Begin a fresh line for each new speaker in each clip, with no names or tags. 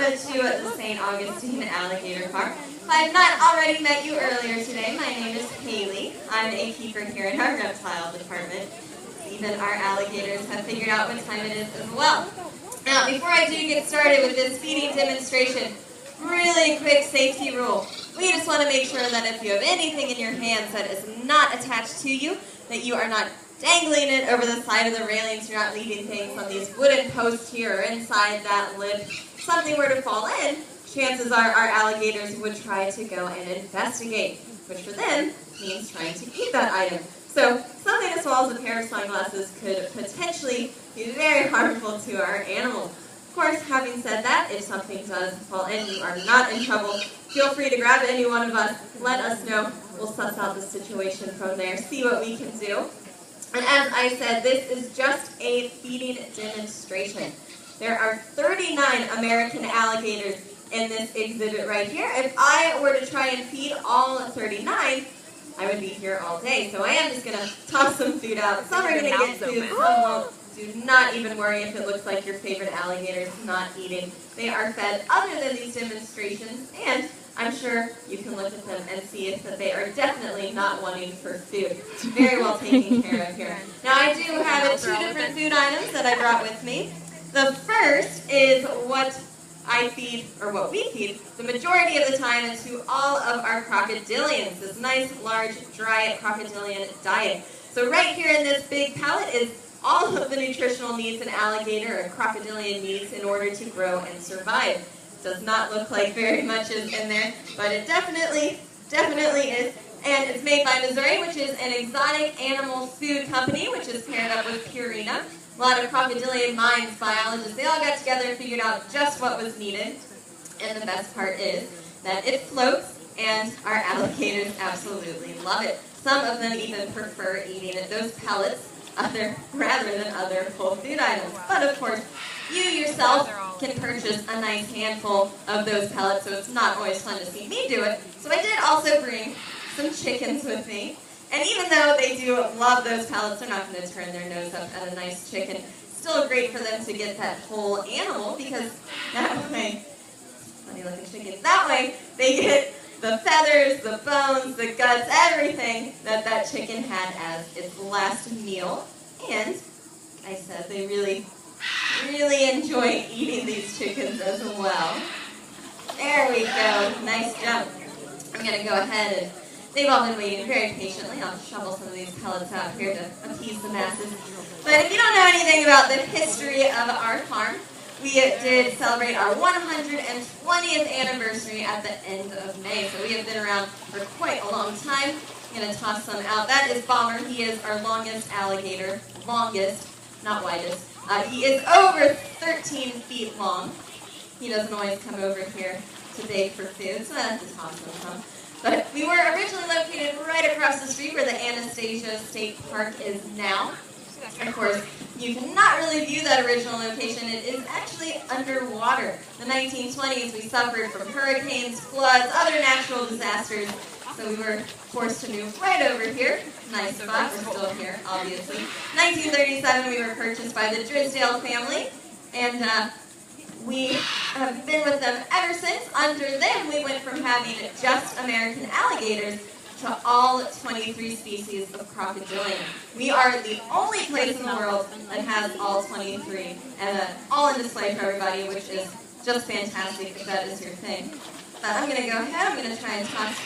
to the St. Augustine Alligator Farm. If I have not already met you earlier today, my name is Haley. I'm a keeper here in our reptile department. Even our alligators have figured out what time it is as well. Now, before I do get started with this feeding demonstration, really quick safety rule. We just want to make sure that if you have anything in your hands that is not attached to you, that you are not dangling it over the side of the railings, you're not leaving things on these wooden posts here or inside that lid. If something were to fall in, chances are our alligators would try to go and investigate, which for them means trying to eat that item. So something as small as a pair of sunglasses could potentially be very harmful to our animals. Of course, having said that, if something does fall in, you are not in trouble. Feel free to grab any one of us, let us know. We'll suss out the situation from there, see what we can do. And as I said, this is just a feeding demonstration. There are 39 American alligators in this exhibit right here. If I were to try and feed all 39, I would be here all day. So I am just going to toss some food out. Some are going to get food, some won't. Do not even worry if it looks like your favorite alligator is not eating. They are fed other than these demonstrations, and I'm sure you can look at them and see if that they are definitely not wanting for food. Very well taken care of here. Now I do have two different food items that I brought with me. The first is what I feed, or what we feed, the majority of the time to all of our crocodilians. This nice, large, dry crocodilian diet. So right here in this big pellet is all of the nutritional needs an alligator or crocodilian needs in order to grow and survive. Does not look like very much is in there, but it definitely is. And it's made by Missouri, which is an exotic animal food company, which is paired up with Purina. A lot of crocodilian minds, biologists, they all got together and figured out just what was needed. And the best part is that it floats, and our alligators absolutely love it. Some of them even prefer eating those pellets rather than other whole food items. But of course, you yourself can purchase a nice handful of those pellets, so it's not always fun to see me do it. So I did also bring some chickens with me. And even though they do love those pellets, they're not going to turn their nose up at a nice chicken. Still great for them to get that whole animal, because that way, funny looking chickens, that way they get the feathers, the bones, the guts, everything that chicken had as its last meal. And I said they really enjoy eating these chickens as well. There we go. Nice jump. I'm going to go ahead and they've all been waiting very patiently. I'll shovel some of these pellets out here to appease the masses. But if you don't know anything about the history of our farm, we did celebrate our 120th anniversary at the end of May. So we have been around for quite a long time. I'm going to toss some out. That is Bomber. He is our longest alligator. Longest, not widest. He is over 13 feet long. He doesn't always come over here to beg for food, so I have to toss him some. But we were originally located right across the street where the Anastasia State Park is now. Of course, you cannot really view that original location. It is actually underwater. In the 1920s, we suffered from hurricanes, floods, other natural disasters. So we were forced to move right over here. Nice spot. We're still here, obviously. 1937, we were purchased by the Drisdale family. And we have been with them ever since. Under them, we went from having just American alligators to all 23 species of crocodilian. We are the only place in the world that has all 23, and all in display for everybody, which is just fantastic if that is your thing. But I'm going to go ahead, I'm going to try and toss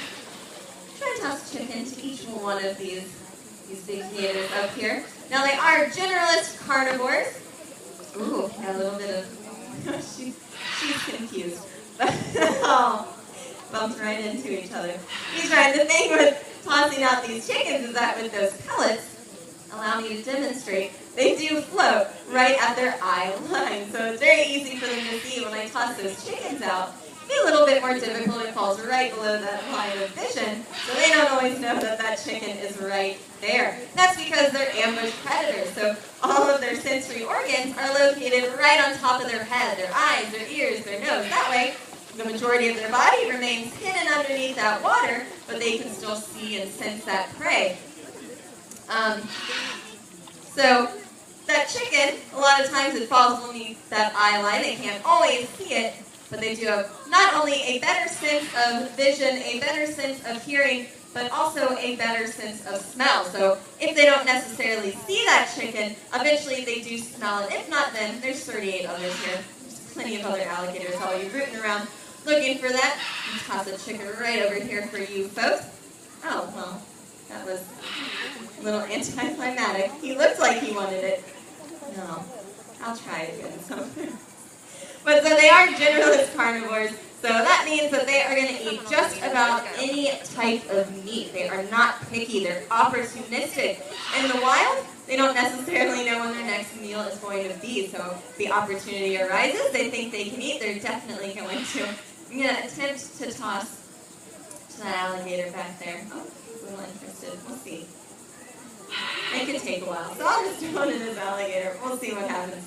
chicken to each one of these big gators up here. Now they are generalist carnivores. Ooh, got a little bit of, she's confused. Oh. Bumped right into each other. He's right. The thing with tossing out these chickens is that with those pellets, allow me to demonstrate, they do float right at their eye line. So it's very easy for them to see when I toss those chickens out. It'd be a little bit more difficult. It falls right below that line of vision, so they don't always know that chicken is right there. That's because they're ambush predators. So all of their sensory organs are located right on top of their head, their eyes, their ears, their nose. That way, the majority of their body remains hidden underneath that water, but they can still see and sense that prey. So that chicken, a lot of times it falls beneath that eye line. They can't always see it, but they do have not only a better sense of vision, a better sense of hearing, but also a better sense of smell. So if they don't necessarily see that chicken, eventually they do smell it. If not, then there's 38 others here. There's plenty of other alligators while you're rooting around looking for that. I'll toss a chicken right over here for you folks. Oh, well, that was a little anticlimactic. He looked like he wanted it. No, I'll try it again. But so they are generalist carnivores, so that means that they are going to eat just about any type of meat. They are not picky, they're opportunistic. In the wild, they don't necessarily know when their next meal is going to be, so if the opportunity arises, they think they can eat, they're definitely going to. I'm going to attempt to toss to that alligator back there. Oh, a little interested. We'll see. It could take a while, so I'll just throw it in this alligator. We'll see what happens.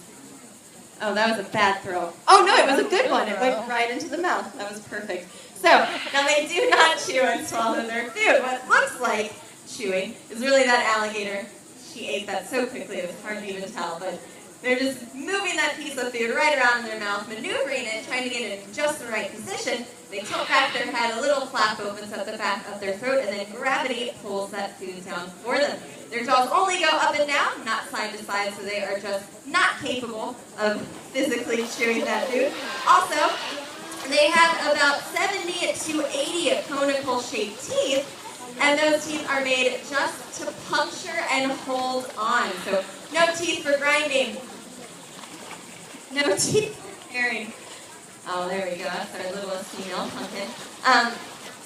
Oh, that was a bad throw. Oh, no, it was a good one. It went right into the mouth. That was perfect. So, now they do not chew and swallow their food. What looks like chewing is really that alligator. She ate that so quickly it was hard to even tell, but they're just moving that piece of food right around in their mouth, maneuvering it, trying to get it in just the right position. They tilt back their head, a little flap opens at the back of their throat, and then gravity pulls that food down for them. Their jaws only go up and down, not side to side, so they are just not capable of physically chewing that food. Also, they have about 70 to 80 conical-shaped teeth, and those teeth are made just to puncture and hold on. So no teeth for grinding, no teeth for tearing. Oh, there we go. That's our littlest female pumpkin.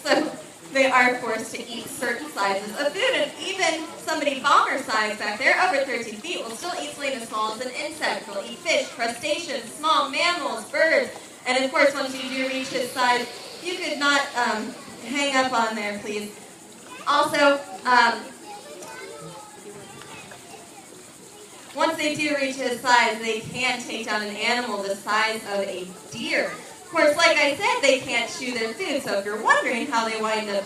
So they are forced to eat certain sizes of food, and even somebody bomber size back there, over 13 feet, will still eat something as small as an insect. They'll eat fish, crustaceans, small mammals, birds, and of course, once you do reach his size, you could not hang up on there, please. Also, once they do reach his size, they can take down an animal the size of a deer. Of course, like I said, they can't chew their food, so if you're wondering how they wind up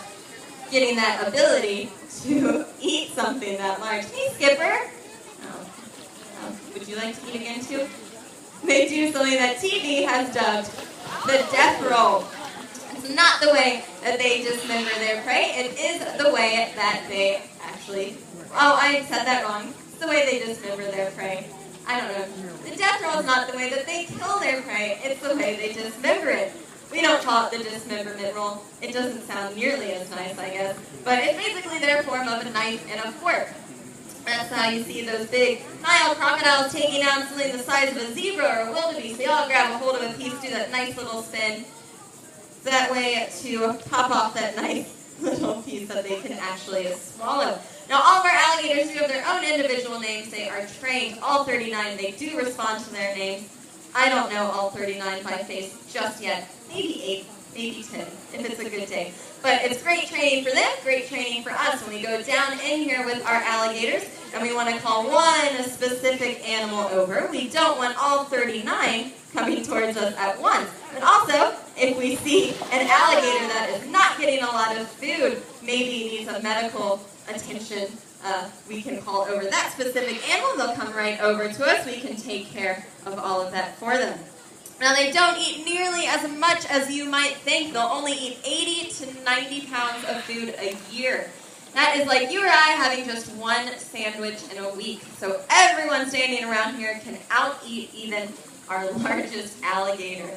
getting that ability to eat something that large. Hey, Skipper! Would you like to eat again, too? They do something that TV has dubbed the death roll. It's not the way that they dismember their prey. It is the way that they actually... Oh, I said that wrong. It's the way they dismember their prey. I don't know. The death roll is not the way that they kill their prey. It's the way they dismember it. We don't call it the dismemberment roll. It doesn't sound nearly as nice, I guess. But it's basically their form of a knife and a fork. That's how you see those big Nile crocodiles taking down something the size of a zebra or a wildebeest. They all grab a hold of a piece, do that nice little spin. That way to pop off that nice little piece that they can actually swallow. Now, all of our alligators do have their own individual names. They are trained, all 39. They do respond to their names. I don't know all 39 by face just yet. Maybe 8, maybe 10, if it's a good day. But it's great training for them, great training for us. When we go down in here with our alligators, and we want to call one specific animal over, we don't want all 39 coming towards us at once. But also, if we see an alligator that is not getting a lot of food, maybe needs a medical attention, we can call over that specific animal. They'll come right over to us. We can take care of all of that for them. Now, they don't eat nearly as much as you might think. They'll only eat 80 to 90 pounds of food a year. That is like you or I having just one sandwich in a week. So everyone standing around here can out-eat even our largest alligator.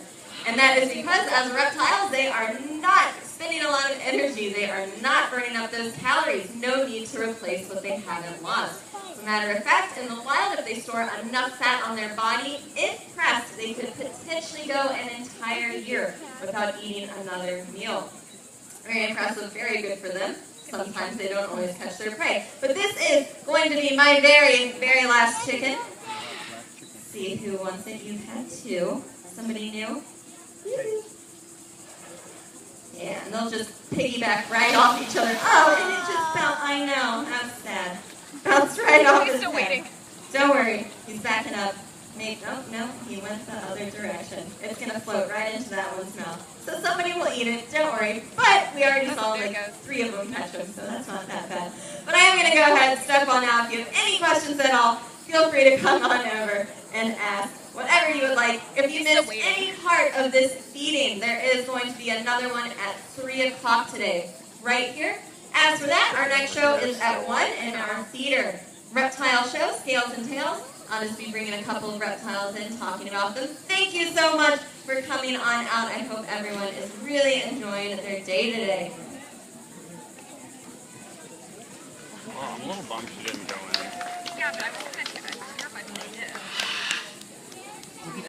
And that is because, as reptiles, they are not spending a lot of energy. They are not burning up those calories. No need to replace what they haven't lost. As a matter of fact, in the wild, if they store enough fat on their body, if pressed, they could potentially go an entire year without eating another meal. Very impressive, very good for them. Sometimes they don't always catch their prey. But this is going to be my very, very last chicken. Let's see who wants it. You've had two. Somebody new? Yeah, and they'll just piggyback right off each other. Oh, and it just fell. I know. How sad. Bounced right off his head. Don't worry. He's backing up. Maybe, oh, no, he went the other direction. It's going to float right into that one's mouth. So somebody will eat it. Don't worry. But we already saw like 3 of them catch them, so that's not that bad. But I am going to go ahead and step on out. If you have any questions at all, feel free to come on over and ask. whatever you would like. If you missed any part of this feeding, there is going to be another one at 3 o'clock today, right here. As for that, our next show is at 1 in our theater. Reptile show, Scales and Tails. I'll just be bringing a couple of reptiles in, talking about them. Thank you so much for coming on out. I hope everyone is really enjoying their day today.
Oh, I'm a little bummed she didn't go in.
Yeah, but I was